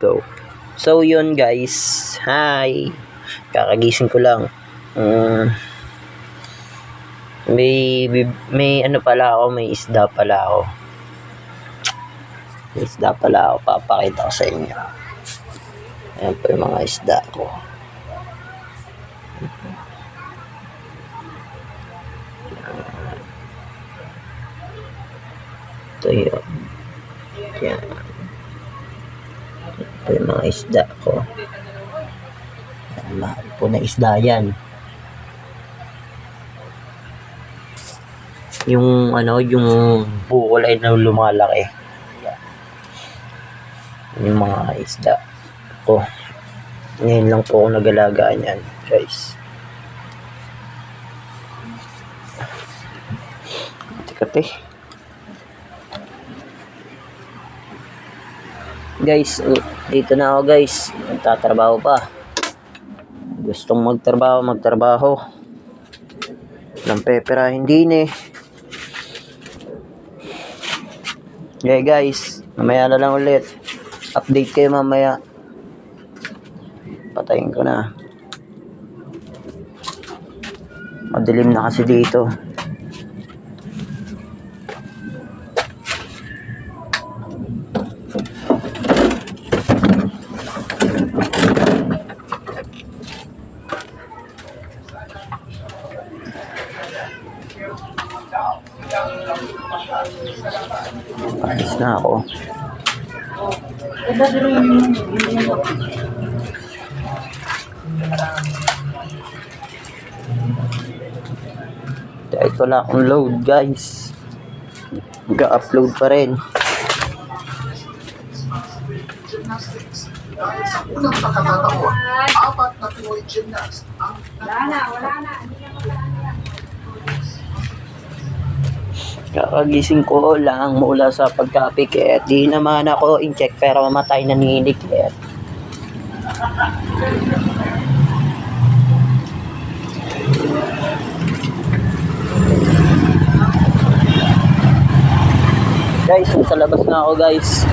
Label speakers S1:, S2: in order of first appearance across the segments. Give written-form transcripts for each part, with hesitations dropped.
S1: go. So yun guys, hi, kakagising ko lang. May ano pala ako, may isda pala ako. Papakita ko sa inyo. Ayan po yung mga isda ko. Ito yun. Yan. Ito yung mga isda ko. Mahal po na isda yan. Yung yung bukol ay na lumalaki. Yan. Yung mga isda ko. Ngayon lang po ako nag-alagaan yan, guys. Kate. Guys, dito na ako guys. Nagtatrabaho pa. Gustong magtrabaho. Ng pepera, hindi eh. Okay guys, mamaya na lang ulit. Update kayo mamaya. Patayin ko na. Madilim na kasi dito. Alis na ako. Kahit wala akong load guys, mag-upload pa rin.
S2: Sa unang pagkakataon, 4 na Pinoy gymnast ang
S3: Wala na.
S1: Kakagising ko lang mula sa pagkapikit. Di naman ako in-check pero mamatay na ninikit. Guys, sa labas na ako guys.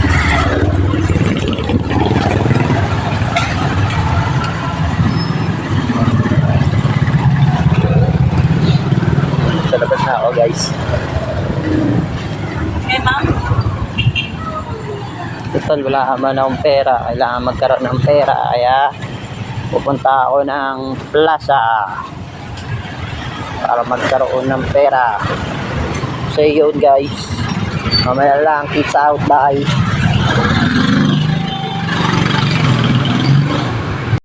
S1: Sa labas na ako guys.
S3: Ma'am?
S1: Total, wala naman akong pera. Kailangan magkaroon ng pera. Kaya pupunta ako ng plaza para magkaroon ng pera. So yun guys, mamaya lang, peace out, bye.